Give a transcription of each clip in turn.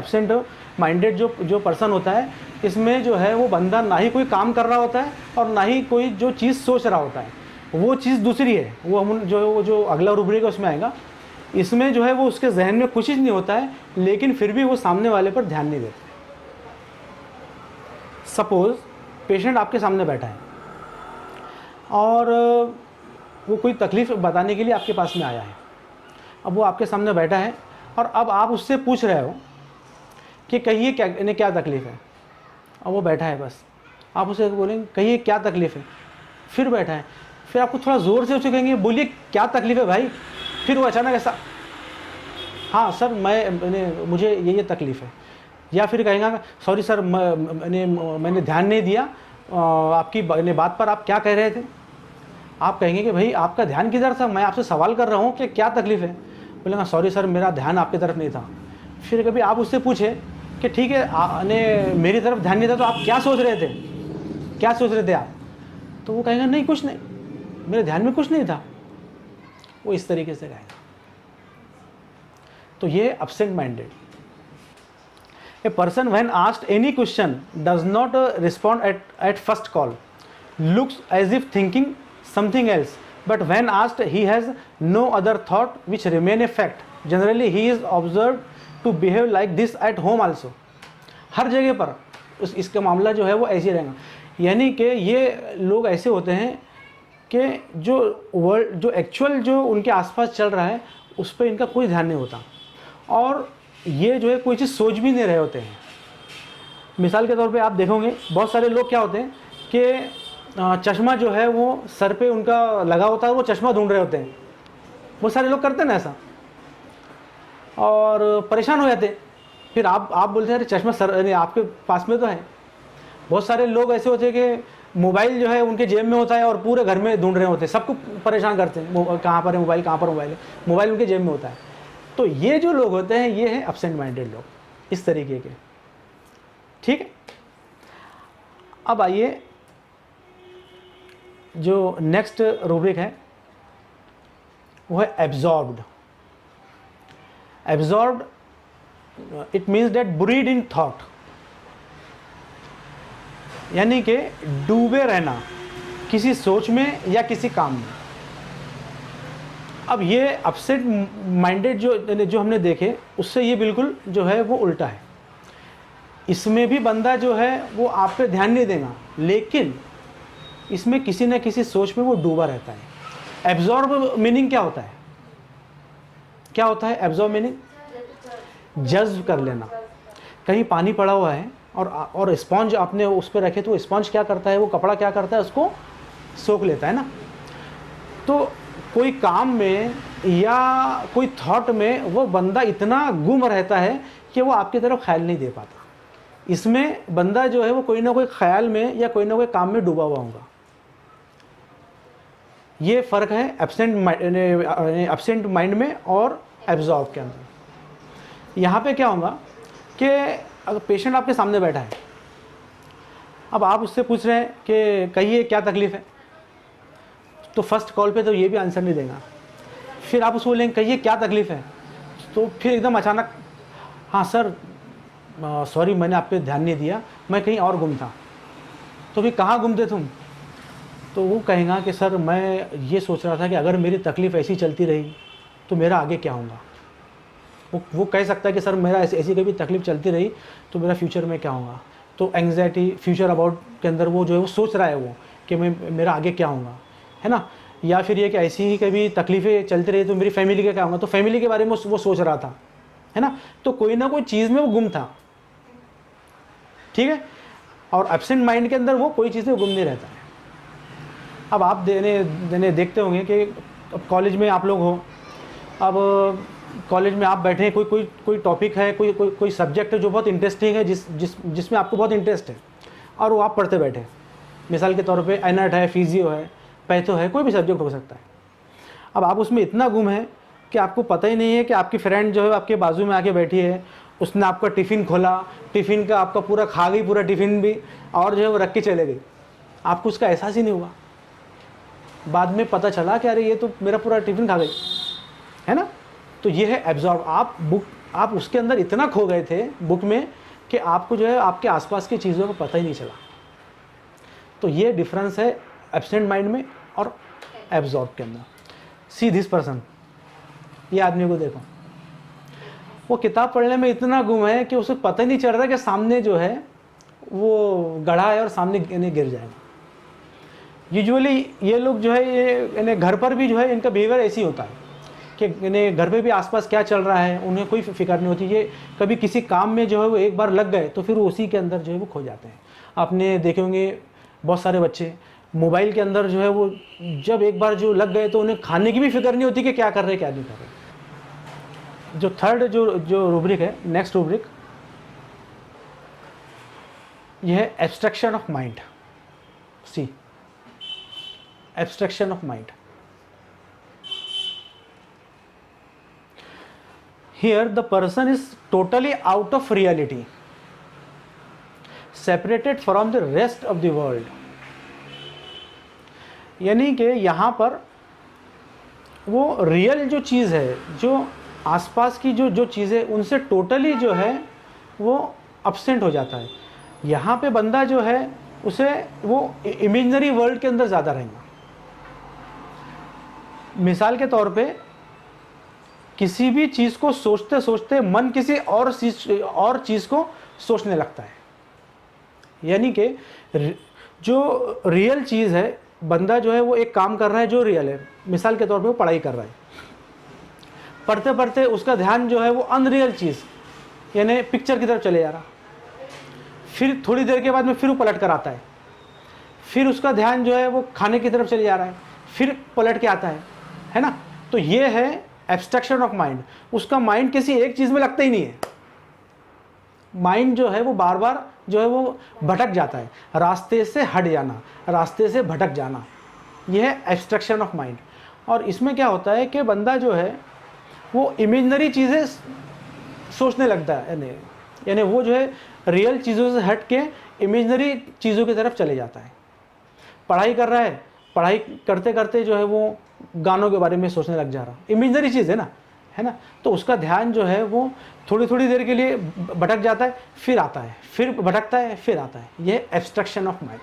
Absent minded जो जो person होता है, इसमें जो है वो बंदा ना ही कोई काम कर रहा होता है और ना ही कोई जो चीज़ सोच रहा होता है, वो चीज़ दूसरी है। वो हम जो अगला रूब्रिक है उसमें आएगा। इसमें जो है वो उसके जहन में कुछ नहीं होता है, लेकिन फिर भी वो सामने वाले पर ध्यान नहीं देते। सपोज़ पेशेंट आपके सामने बैठा है और वो कोई तकलीफ़ बताने के लिए आपके पास में आया है। अब वो आपके सामने बैठा है और अब आप उससे पूछ रहे हो कि कहिए क्या, इन्हें क्या तकलीफ़ है। अब वो बैठा है, बस आप उसे बोलेंगे कहिए क्या तकलीफ़ है, फिर बैठा है, फिर आपको थोड़ा ज़ोर से उसे कहेंगे बोलिए क्या तकलीफ़ है भाई, फिर वो अचानक ऐसा, हाँ सर मुझे ये तकलीफ़ है, या फिर कहेगा सॉरी सर मैंने ध्यान नहीं दिया आपकी बात पर, आप क्या कह रहे थे। आप कहेंगे कि भाई आपका ध्यान किधर था, मैं आपसे सवाल कर रहा हूँ कि क्या तकलीफ़ है। बोलेगा सॉरी सर मेरा ध्यान आपकी तरफ नहीं था। फिर कभी आप उससे पूछे कि ठीक है आपने मेरी तरफ ध्यान नहीं था तो आप क्या सोच रहे थे, क्या सोच रहे थे आप, तो वो कहेगा नहीं कुछ नहीं, मेरे ध्यान में कुछ नहीं था। वो इस तरीके से कहेगा। तो ये absent minded. A person when asked any question does not respond at first call, looks as if thinking something else, but when asked he has no other thought which remain a fact. Generally he is observed to behave like this at home also. हर जगह पर इसका मामला जो है वो ऐसे रहेगा। यानी कि ये लोग ऐसे होते हैं कि जो वर्ल्ड जो एक्चुअल जो उनके आसपास चल रहा है उस पर इनका कोई ध्यान नहीं होता, और ये जो है कोई चीज़ सोच भी नहीं रहे होते हैं। मिसाल के तौर पे आप देखोगे बहुत सारे लोग क्या होते हैं कि चश्मा जो है वो सर पे उनका लगा होता है, वो चश्मा ढूंढ रहे होते हैं। बहुत सारे लोग करते हैं ना ऐसा, और परेशान हो जाते हैं। फिर आप बोलते हैं अरे चश्मा सर आपके पास में तो है। बहुत सारे लोग ऐसे होते हैं कि मोबाइल जो है उनके जेब में होता है और पूरे घर में ढूंढ रहे होते हैं, सबको परेशान करते हैं, कहाँ पर है मोबाइल, कहाँ पर मोबाइल है, मोबाइल उनके जेब में होता है। तो ये जो लोग होते हैं ये हैं एब्सेंट माइंडेड लोग, इस तरीके के। ठीक है, अब आइए जो नेक्स्ट रूब्रिक है वो है absorbed. Absorbed it means that buried in thought, यानी कि डूबे रहना किसी सोच में या किसी काम में। अब ये एब्सेंट माइंडेड जो हमने देखे उससे ये बिल्कुल जो है वो उल्टा है। इसमें भी बंदा जो है वो आप पे ध्यान नहीं देगा, लेकिन इसमें किसी न किसी सोच में वो डूबा रहता है। एब्जॉर्ब मीनिंग क्या होता है, क्या होता है एब्जॉर्ब मीनिंग? जज्ब कर लेना। कहीं पानी पड़ा हुआ है और स्पॉन्ज आपने उस पर रखे, तो स्पॉन्ज क्या करता है, वो कपड़ा क्या करता है, उसको सोख लेता है ना। तो कोई काम में या कोई थॉट में वो बंदा इतना गुम रहता है कि वो आपकी तरफ ख्याल नहीं दे पाता। इसमें बंदा जो है वो कोई ना कोई ख्याल में या कोई ना कोई काम में डूबा हुआ होगा। ये फ़र्क है एब्सेंट माइंड में और एब्जॉर्ब के अंदर। यहाँ पे क्या होगा कि अगर पेशेंट आपके सामने बैठा है, अब आप उससे पूछ रहे हैं कि कहिए क्या तकलीफ़ है, तो फर्स्ट कॉल पे तो ये भी आंसर नहीं देगा। फिर आप उसको बोलेंगे कहिए क्या तकलीफ़ है, तो फिर एकदम अचानक हाँ सर सॉरी मैंने आप पे ध्यान नहीं दिया, मैं कहीं और गुम था। तो फिर कहाँ गुम थे तुम? तो वो कहेगा कि सर मैं ये सोच रहा था कि अगर मेरी तकलीफ़ ऐसी चलती रही तो मेरा आगे क्या होगा। वो कह सकता है कि सर मेरा ऐसी कभी तकलीफ़ चलती रही तो मेरा फ्यूचर में क्या होगा। तो एंग्जाइटी फ्यूचर अबाउट के अंदर वो जो है वो सोच रहा है वो कि मेरा आगे क्या होगा, है ना। या फिर ये कि ऐसी ही कभी तकलीफ़ें चलती रही तो मेरी फैमिली का क्या होगा, तो फैमिली के बारे में वो सोच रहा था, है ना। तो कोई ना कोई चीज़ में वो गुम था, ठीक है। और एब्सेंट माइंड के अंदर वो कोई चीज़ में गुम नहीं रहता है। अब आप देखते होंगे कि अब कॉलेज में आप लोग हो, अब कॉलेज में आप बैठे हैं, कोई टॉपिक है, कोई सब्जेक्ट है जो बहुत इंटरेस्टिंग है, जिसमें आपको बहुत इंटरेस्ट है, और वो आप पढ़ते बैठे। मिसाल के तौर पे एनर्ट है, फिजियो है, पैथो है, कोई भी सब्जेक्ट हो सकता है। अब आप उसमें इतना गुम है कि आपको पता ही नहीं है कि आपकी फ्रेंड जो है आपके बाजू में आके बैठी है, उसने आपका टिफ़िन खोला, टिफ़िन का आपका पूरा खा गई, पूरा टिफ़िन भी, और जो है वो रख के चले गई। आपको उसका एहसास ही नहीं हुआ। बाद में पता चला कि अरे ये तो मेरा पूरा टिफ़िन खा गई, है ना। तो ये है एब्जॉर्ब। आप बुक आप उसके अंदर इतना खो गए थे बुक में कि आपको जो है आपके आसपास की चीज़ों का पता ही नहीं चला। तो ये डिफरेंस है एब्सेंट माइंड में और एब्जॉर्ब के अंदर। सी दिस पर्सन, ये आदमी को देखो, वो किताब पढ़ने में इतना गुम है कि उसे पता ही नहीं चल रहा कि सामने जो है वो गढ़ा है और सामने गिर जाएगा। यूजुअली ये लोग जो है ये घर पर भी जो है इनका बिहेवियर ऐसी होता है कि इन्हें घर पे भी आसपास क्या चल रहा है उन्हें कोई फिक्र नहीं होती। ये कभी किसी काम में जो है वो एक बार लग गए तो फिर वो उसी के अंदर जो है वो खो जाते हैं। आपने देखे होंगे बहुत सारे बच्चे मोबाइल के अंदर जो है वो जब एक बार जो लग गए तो उन्हें खाने की भी फिक्र नहीं होती कि क्या कर रहे हैं क्या नहीं कर रहे। जो थर्ड जो रूब्रिक है, नेक्स्ट रूब्रिक, यह है abstraction of mind. C abstraction of mind. Here the person is totally out of reality, separated from the rest of the world. यानी कि यहाँ पर वो रियल जो चीज़ है, जो आसपास की जो चीज़ें उनसे टोटली जो है वो absent हो जाता है। यहाँ पे बंदा जो है उसे वो इमेजिनरी वर्ल्ड के अंदर ज़्यादा रहेगा। मिसाल के तौर पे किसी भी चीज़ को सोचते सोचते मन किसी और चीज़ को सोचने लगता है। यानी कि जो रियल चीज़ है, बंदा जो है वो एक काम कर रहा है जो रियल है। मिसाल के तौर पे वो पढ़ाई कर रहा है, पढ़ते पढ़ते उसका ध्यान जो है वो अनरियल चीज़ यानी पिक्चर की तरफ चले जा रहा। फिर थोड़ी देर के बाद में फिर वो पलट कर आता है, फिर उसका ध्यान जो है वो खाने की तरफ चले जा रहा है, फिर पलट के आता है ना। तो ये है एब्स्ट्रैक्शन ऑफ माइंड। उसका माइंड किसी एक चीज़ में लगता ही नहीं है। माइंड जो है वो बार बार जो है वो भटक जाता है, रास्ते से हट जाना, रास्ते से भटक जाना, यह है एब्स्ट्रैक्शन ऑफ माइंड। और इसमें क्या होता है कि बंदा जो है वो इमेजिनरी चीज़ें सोचने लगता है, यानी वो जो है रियल चीज़ों से हट के इमेजिनरी चीज़ों की तरफ चले जाता है। पढ़ाई कर रहा है, पढ़ाई करते करते जो है वो गानों के बारे में सोचने लग जा रहा, इमेजिनरी चीज़ है ना। तो उसका ध्यान जो है वो थोड़ी थोड़ी देर के लिए भटक जाता है, फिर आता है, फिर भटकता है, फिर आता है। ये एब्स्ट्रैक्शन ऑफ माइंड।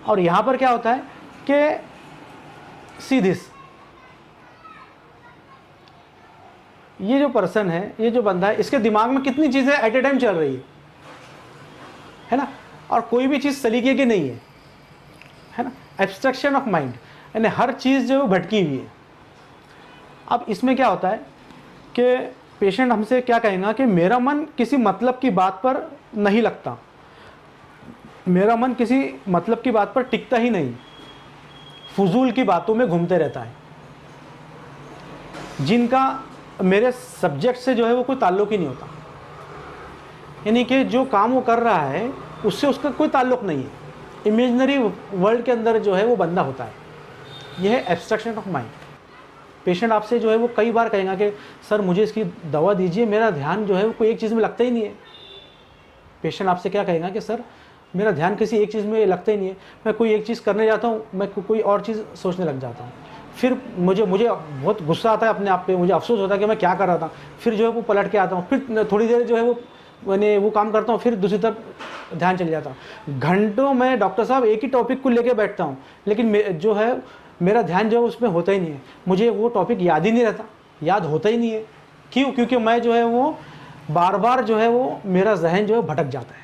और यहाँ पर क्या होता है कि सी दिस, ये जो पर्सन है, ये जो बंदा है, इसके दिमाग में कितनी चीज़ें एट ए टाइम चल रही है ना, और कोई भी चीज़ सलीके की नहीं है ना। एब्स्ट्रैक्शन ऑफ माइंड यानी हर चीज़ जो भटकी हुई है। अब इसमें क्या होता है कि पेशेंट हमसे क्या कहेगा कि मेरा मन किसी मतलब की बात पर नहीं लगता, मेरा मन किसी मतलब की बात पर टिकता ही नहीं, फजूल की बातों में घूमते रहता है, जिनका मेरे सब्जेक्ट से जो है वो कोई ताल्लुक़ ही नहीं होता। यानी कि जो काम वो कर रहा है उससे उसका कोई ताल्लुक़ नहीं है, इमेजिनरी वर्ल्ड के अंदर जो है वो बंदा होता है। यह है एब्स्ट्रैक्शन ऑफ माइंड। पेशेंट आपसे जो है वो कई बार कहेगा कि सर मुझे इसकी दवा दीजिए, मेरा ध्यान जो है वो कोई एक चीज़ में लगता ही नहीं है। पेशेंट आपसे क्या कहेगा कि सर मेरा ध्यान किसी एक चीज़ में लगता ही नहीं है, मैं कोई एक चीज़ करने जाता हूँ, मैं कोई और चीज़ सोचने लग जाता हूँ, फिर मुझे बहुत गुस्सा आता है अपने आप पे, मुझे अफसोस होता है कि मैं क्या कर रहा था, फिर जो है वो पलट के आता हूँ, फिर थोड़ी देर जो है वो काम करता हूँ, फिर दूसरी तरफ ध्यान चले जाता हूँ। घंटों में डॉक्टर साहब एक ही टॉपिक को लेके बैठता हूँ, लेकिन जो है मेरा ध्यान जो है उसमें होता ही नहीं है, मुझे वो टॉपिक याद ही नहीं रहता, याद होता ही नहीं है। क्यों? क्योंकि मैं जो है वो बार बार जो है वो मेरा जहन जो है भटक जाता है।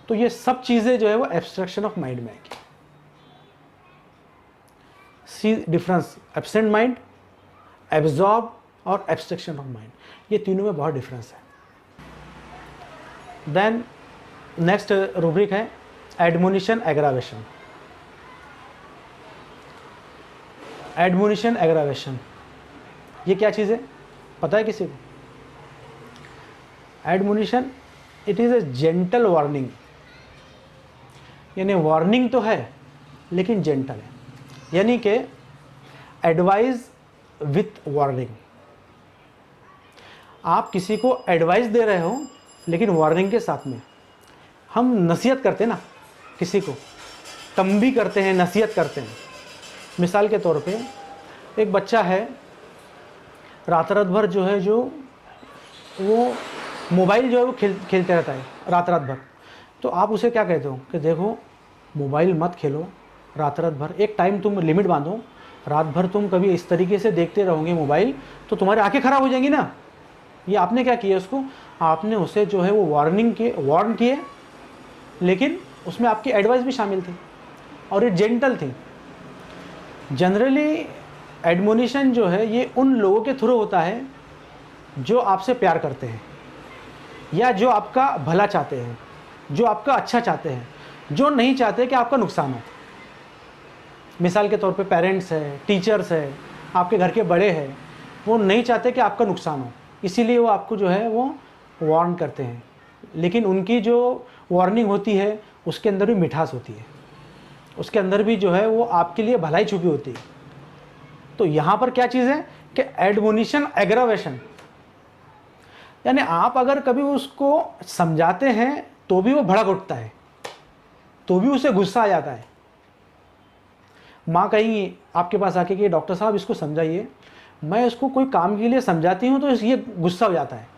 तो ये सब चीज़ें जो है वो एब्स्ट्रैक्शन ऑफ माइंड में आएगी। See difference, absent mind, absorb और एब्स्ट्रैक्शन ऑफ माइंड, ये तीनों में बहुत डिफरेंस है। देन नेक्स्ट रूब्रिक है एडमोनिशन एग्रावेशन। एडमोनिशन एग्रावेशन ये क्या चीज़ है पता है किसी को? Admonition it is a gentle warning, यानी वार्निंग तो है लेकिन जेंटल है, यानी कि एडवाइस विथ वार्निंग। आप किसी को एडवाइस दे रहे हो लेकिन वार्निंग के साथ में। हम नसीहत करते हैं ना किसी को, तंबी करते हैं, नसीहत करते हैं। मिसाल के तौर पे एक बच्चा है, रात रात भर जो है जो वो मोबाइल जो है वो खेलते रहता है रात रात भर, तो आप उसे क्या कहते हो कि देखो मोबाइल मत खेलो रात रात भर, एक टाइम तुम लिमिट बांधो, रात भर तुम कभी इस तरीके से देखते रहोगे मोबाइल तो तुम्हारी आंखें खराब हो जाएंगी ना। ये आपने क्या किया उसको, आपने उसे जो है वो वार्न किए, लेकिन उसमें आपकी एडवाइस भी शामिल थी और ये जेंटल थी। जनरली एडमोनिशन जो है ये उन लोगों के थ्रू होता है जो आपसे प्यार करते हैं या जो आपका भला चाहते हैं, जो आपका अच्छा चाहते हैं, जो नहीं चाहते कि आपका नुकसान हो। मिसाल के तौर पे पेरेंट्स है, टीचर्स है, आपके घर के बड़े हैं, वो नहीं चाहते कि आपका नुकसान हो, इसीलिए वो आपको जो है वो वार्न करते हैं। लेकिन उनकी जो वार्निंग होती है उसके अंदर भी मिठास होती है, उसके अंदर भी जो है वो आपके लिए भलाई छुपी होती है। तो यहाँ पर क्या चीज़ है कि एडमोनिशन एग्रावेशन, यानी आप अगर कभी उसको समझाते हैं तो भी वो भड़क उठता है, तो भी उसे गुस्सा आ जाता है। माँ कहेंगी आपके पास आके कि डॉक्टर साहब इसको समझाइए, मैं इसको कोई काम के लिए समझाती हूँ तो ये गुस्सा हो जाता है।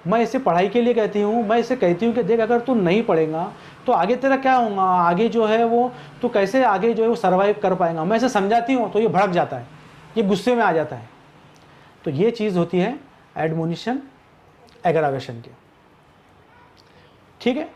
मैं इसे पढ़ाई के लिए कहती हूँ, मैं इसे कहती हूँ कि देख अगर तू नहीं पढ़ेगा तो आगे तेरा क्या होगा, आगे जो है वो तू कैसे आगे जो है वो सर्वाइव कर पाएगा। मैं इसे समझाती हूँ तो ये भड़क जाता है, ये गुस्से में आ जाता है। तो ये चीज़ होती है एडमोनिशन एग्रावेशन की। ठीक है।